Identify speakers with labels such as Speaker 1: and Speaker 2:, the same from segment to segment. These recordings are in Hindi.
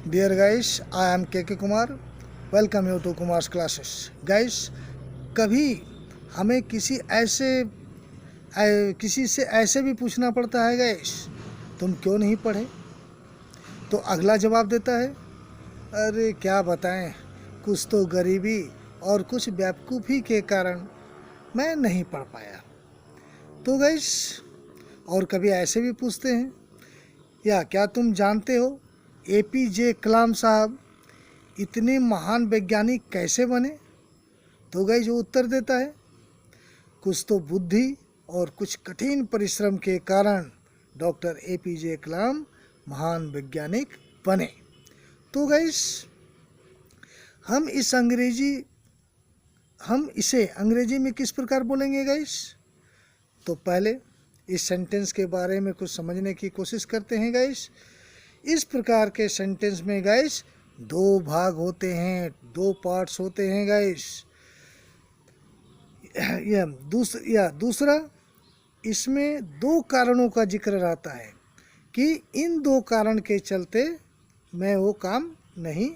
Speaker 1: Dear guys, I am KK Kumar. Welcome you to Kumar's classes. Guys, कभी हमें किसी से ऐसे भी पूछना पड़ता है गाइस, तुम क्यों नहीं पढ़े? तो अगला जवाब देता है, अरे क्या बताएं, कुछ तो गरीबी और कुछ बेवकूफ़ी के कारण मैं नहीं पढ़ पाया। तो गाइस, और कभी ऐसे भी पूछते हैं, या क्या तुम जानते हो APJ कलाम साहब इतने महान वैज्ञानिक कैसे बने? तो गाइस जो उत्तर देता है, कुछ तो बुद्धि और कुछ कठिन परिश्रम के कारण डॉक्टर APJ कलाम महान वैज्ञानिक बने। तो गाइस हम इसे अंग्रेजी में किस प्रकार बोलेंगे गाइस? तो पहले इस सेंटेंस के बारे में कुछ समझने की कोशिश करते हैं गाइस। इस प्रकार के सेंटेंस में गाइस दो भाग होते हैं, दो पार्ट्स होते हैं गाइस। दूसरा इसमें दो कारणों का जिक्र रहता है कि इन दो कारण के चलते मैं वो काम नहीं,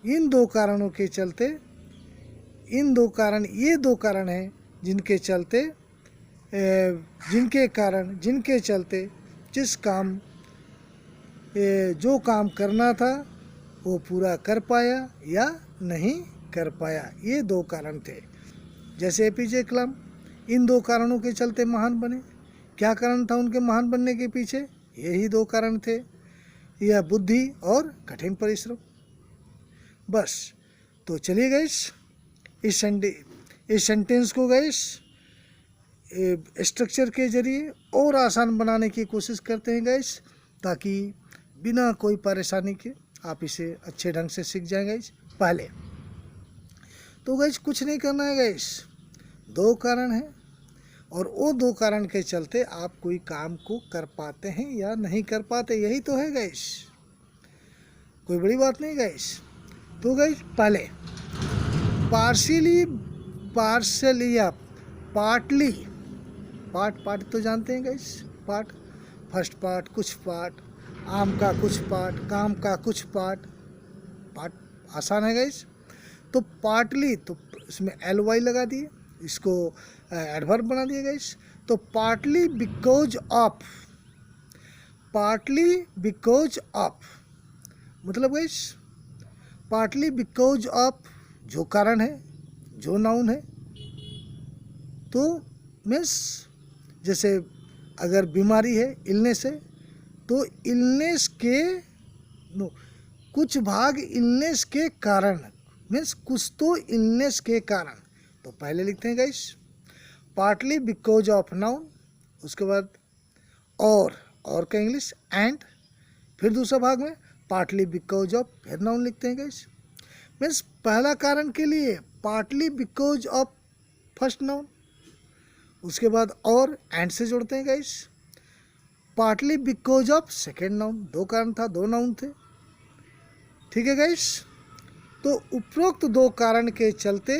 Speaker 1: इन दो कारणों के चलते, ये दो कारण हैं जिनके चलते जो काम करना था वो पूरा कर पाया या नहीं कर पाया, ये दो कारण थे। जैसे APJ कलाम इन दो कारणों के चलते महान बने। क्या कारण था उनके महान बनने के पीछे? यही दो कारण थे, यह बुद्धि और कठिन परिश्रम। बस तो चलिए गाइस इस सेंटेंस को गाइस स्ट्रक्चर के जरिए और आसान बनाने की कोशिश करते हैं गाइस, ताकि बिना कोई परेशानी के आप इसे अच्छे ढंग से सीख जाएं गाइस। पहले तो गाइस कुछ नहीं करना है गाइस, दो कारण हैं और वो दो कारण के चलते आप कोई काम को कर पाते हैं या नहीं कर पाते, यही तो है गाइस, कोई बड़ी बात नहीं गाइस। तो गाइस पहले पार्टली पार्ट तो जानते हैं गाइस, पार्ट, फर्स्ट पार्ट, कुछ पार्ट, आम का कुछ पार्ट, काम का कुछ पार्ट आसान है गाइस। तो पार्टली, तो इसमें ly लगा दिए, इसको एडवर्ब बना दिए गाइस। तो पार्टली बिकॉज ऑफ मतलब गाइस पार्टली बिकॉज ऑफ जो कारण है, जो नाउन है। तो मीन्स जैसे अगर बीमारी है, इलनेस है, तो इलनेस के कुछ भाग इलनेस के कारण, मीन्स कुछ तो इलनेस के कारण। तो पहले लिखते हैं guys partly because of noun, उसके बाद और का इंग्लिश एंड, फिर दूसरा भाग में पार्टली बिकॉज ऑफ, फिर नाउन लिखते हैं गाइस। मीन्स पहला कारण के लिए partly because of first noun, उसके बाद और एंड से जोड़ते हैं guys partly because of second noun. दो कारण था, दो नाउन थे, ठीक है गाइस। तो उपरोक्त दो कारण के चलते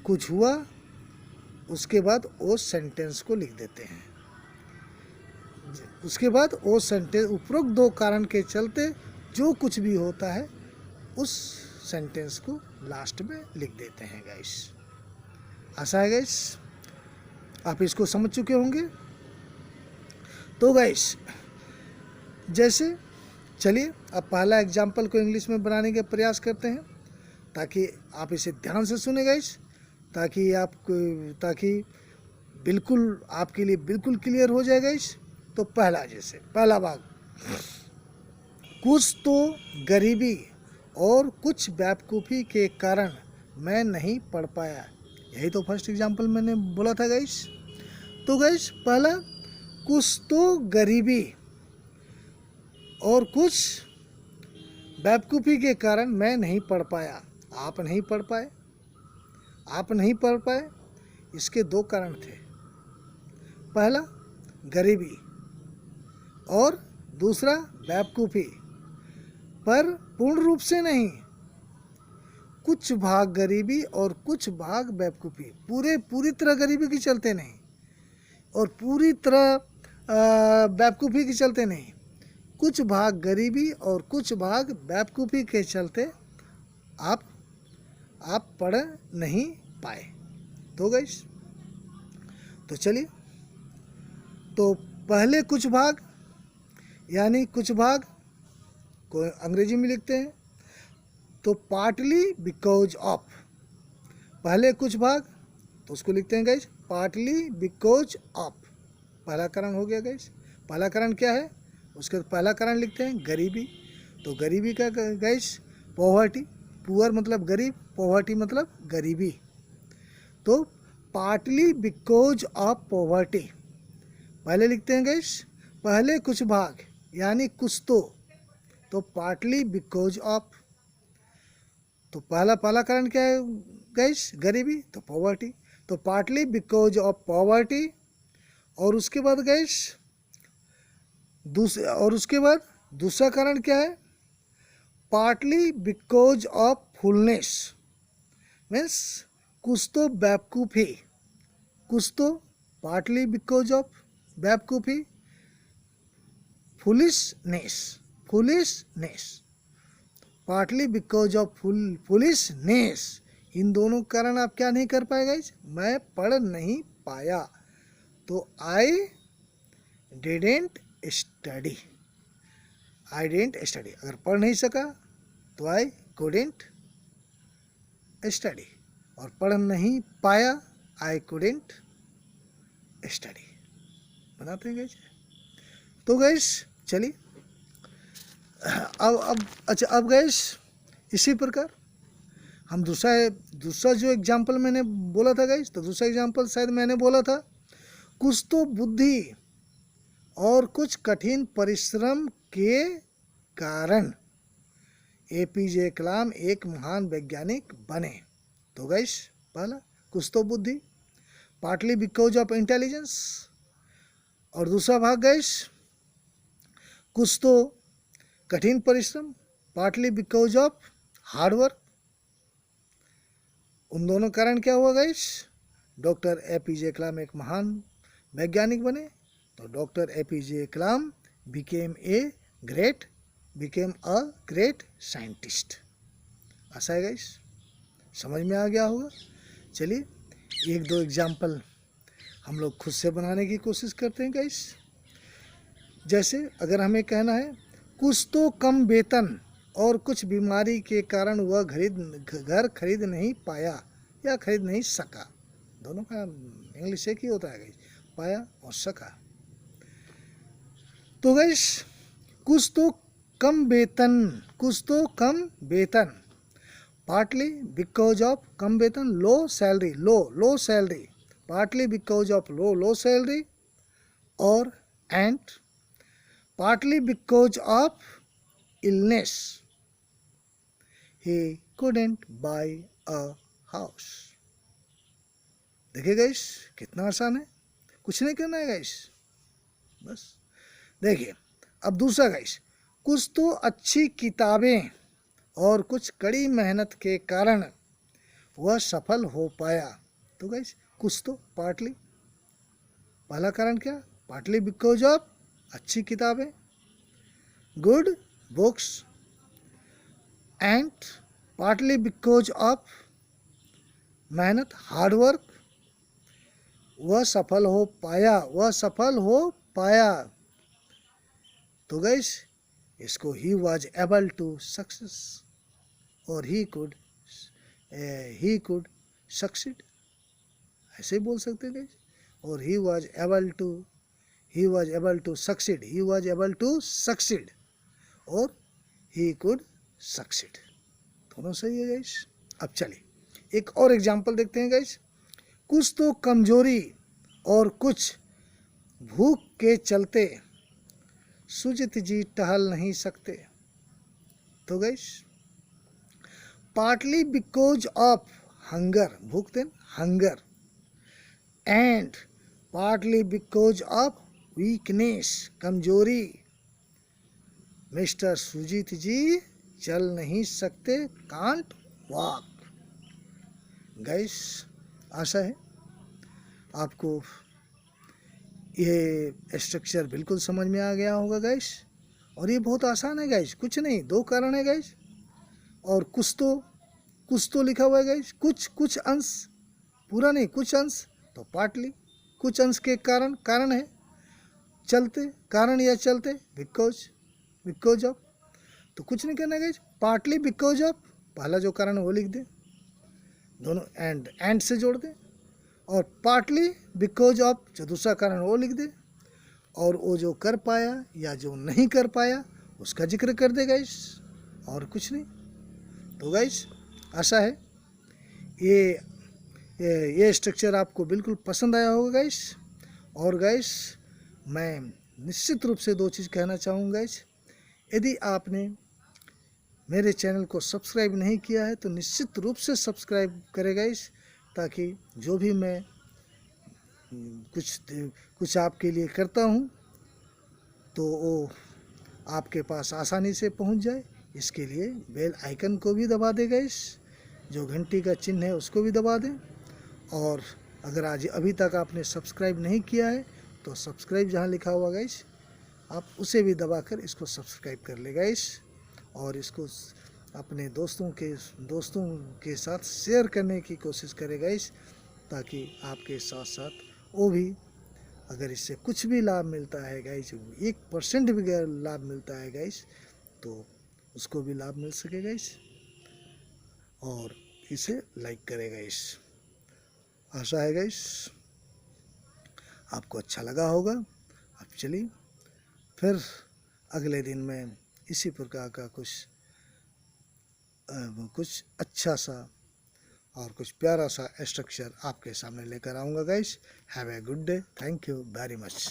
Speaker 1: कुछ हुआ, उसके बाद वो सेंटेंस को लिख देते हैं। उसके बाद वो सेंटेंस, उपरोक्त दो कारण के चलते जो कुछ भी होता है उस सेंटेंस को लास्ट में लिख देते हैं गाइस। आशा है गाइस आप इसको समझ चुके होंगे। तो गाइस जैसे चलिए अब पहला एग्जाम्पल को इंग्लिश में बनाने का प्रयास करते हैं, ताकि आप इसे ध्यान से सुने गाइस, ताकि बिल्कुल आपके लिए बिल्कुल क्लियर हो जाए गाइस। तो पहला भाग, कुछ तो गरीबी और कुछ बेवकूफ़ी के कारण मैं नहीं पढ़ पाया, यही तो फर्स्ट एग्जाम्पल मैंने बोला था गाइस। तो गाइस पहला, कुछ तो गरीबी और कुछ बेवकूफ़ी के कारण मैं नहीं पढ़ पाया। आप नहीं पढ़ पाए, इसके दो कारण थे, पहला गरीबी और दूसरा बेवकूफ़ी, पर पूर्ण रूप से नहीं, कुछ भाग गरीबी और कुछ भाग बेवकूफ़ी, पूरी तरह गरीबी के चलते नहीं और पूरी तरह बेवकूफ़ी के चलते नहीं, कुछ भाग गरीबी और कुछ भाग बेवकूफ़ी के चलते आप पढ़ नहीं पाए। तो गाइस, तो चलिए, तो पहले कुछ भाग यानी कुछ भाग को अंग्रेजी में लिखते हैं तो पार्टली बिकॉज ऑफ। पहले कुछ भाग तो उसको लिखते हैं गाइस पार्टली बिकॉज ऑफ। पहला कारण हो गया गाइस। पहला कारण क्या है? उसका पहला कारण लिखते हैं गरीबी। तो गरीबी का गाइस पॉवर्टी, पुअर मतलब गरीब, पॉवर्टी मतलब गरीबी। तो पार्टली बिकॉज ऑफ पॉवर्टी पहले लिखते हैं गाइस, पहले कुछ भाग यानी कुछ तो पार्टली बिकॉज ऑफ। तो पहला कारण क्या है गाइस? गरीबी, तो पॉवर्टी। तो पार्टली बिकॉज ऑफ पॉवर्टी। और उसके बाद गाइस दूसरा कारण क्या है? Partly because of fullness, means कुछ तो बेवकूफ़ी, कुछ तो पार्टली बिकॉज ऑफ बेवकूफ़ी, foolishness, partly because of foolishness. इन दोनों कारण आप क्या नहीं कर पाए गाइस? मैं पढ़ नहीं पाया। तो आई डिडेंट स्टडी, अगर पढ़ नहीं सका तो आई कुडेंट स्टडी, और पढ़ नहीं पाया आई कुडेंट स्टडी। बनाते हैं गाइस। तो गाइस चलिए, अब गाइस इसी प्रकार हम दूसरा जो एग्जाम्पल मैंने बोला था गाइस, तो दूसरा एग्जाम्पल शायद मैंने बोला था कुछ तो बुद्धि और कुछ कठिन परिश्रम के कारण एपीजे कलाम एक महान वैज्ञानिक बने। तो गाइस पहला कुछ तो बुद्धि, पार्टली बिकॉज ऑफ इंटेलिजेंस। और दूसरा भाग गाइस कुछ तो कठिन परिश्रम, पार्टली बिकॉज ऑफ हार्डवर्क। उन दोनों कारण क्या हुआ गाइस? डॉक्टर एपीजे कलाम एक महान वैज्ञानिक बने। तो doctor APJ Kalam became a great scientist. ऐसा है गाइस, समझ में आ गया होगा। चलिए एक दो एग्जाम्पल हम लोग खुद से बनाने की कोशिश करते हैं गाइस। जैसे अगर हमें कहना है कुछ तो कम वेतन और कुछ बीमारी के कारण वह घर खरीद नहीं पाया या खरीद नहीं सका। दोनों का इंग्लिश एक ही होता है गाइस, पाया और सका। तो गाइस कुछ तो कम वेतन, पार्टली बिकॉज ऑफ कम वेतन, low salary, partly because of low salary, और and partly because of illness he couldn't buy a house। देखिए गाइस कितना आसान है, कुछ नहीं करना है गाइस, बस देखिए। अब दूसरा गाइस कुछ तो अच्छी किताबें और कुछ कड़ी मेहनत के कारण वह सफल हो पाया। तो गाइस कुछ तो पार्टली, पहला कारण क्या? पार्टली बिकॉज ऑफ अच्छी किताबें, good books, and partly because of मेहनत, हार्डवर्क, वह सफल हो पाया। तो गाइस इसको he was able to success और ही कुड सक्सीड, ऐसे बोल सकते हैं गाइस। और he was able to succeed और ही कुड सक्सीड, दोनों सही है गाइस। अब चलिए एक और एग्जाम्पल देखते हैं गाइस। कुछ तो कमजोरी और कुछ भूख के चलते सुजित जी टहल नहीं सकते। तो guys partly because of hunger, भूख then hunger, and partly because of weakness, कमजोरी, मिस्टर सुजीत जी चल नहीं सकते, कांट वॉक। गाइस आशा है आपको ये स्ट्रक्चर बिल्कुल समझ में आ गया होगा गाइस। और ये बहुत आसान है गाइस, कुछ नहीं, दो कारण है गाइस, और कुछ तो लिखा हुआ है गाइस, कुछ अंश, पूरा नहीं कुछ अंश, तो पार्टली, कुछ अंश के कारण है, चलते, कारण या चलते, बिकॉज ऑफ, तो कुछ नहीं करना गाइस, पार्टली बिकॉज ऑफ, पहला जो कारण है वो लिख दें, दोनों एंड से जोड़ दें, और पार्टली बिकॉज ऑफ जो दूसरा कारण वो लिख दे, और वो जो कर पाया या जो नहीं कर पाया उसका जिक्र कर दे गाइस, और कुछ नहीं। तो गाइस आशा है ये स्ट्रक्चर आपको बिल्कुल पसंद आया होगा गाइस। और गाइस मैं निश्चित रूप से दो चीज़ कहना चाहूँगा गाइस, यदि आपने मेरे चैनल को सब्सक्राइब नहीं किया है तो निश्चित रूप से सब्सक्राइब करें गाइस, ताकि जो भी मैं कुछ आपके लिए करता हूँ तो वो आपके पास आसानी से पहुँच जाए। इसके लिए बेल आइकन को भी दबा दें गाइस, जो घंटी का चिन्ह है उसको भी दबा दें, और अगर आज अभी तक आपने सब्सक्राइब नहीं किया है तो सब्सक्राइब जहाँ लिखा हुआ गाइस आप उसे भी दबाकर इसको सब्सक्राइब कर ले गाइस, और इसको अपने दोस्तों के साथ शेयर करने की कोशिश करें गाइस, ताकि आपके साथ साथ वो भी, अगर इससे कुछ भी लाभ मिलता है गाइस, 1% भी लाभ मिलता है गाइस, तो उसको भी लाभ मिल सके गाइस, और इसे लाइक करे गाइस। आशा है गाइस आपको अच्छा लगा होगा। अब चलिए फिर अगले दिन में इसी प्रकार का कुछ अच्छा सा और कुछ प्यारा सा स्ट्रक्चर आपके सामने लेकर आऊँगा guys. Have a good day, thank you very much.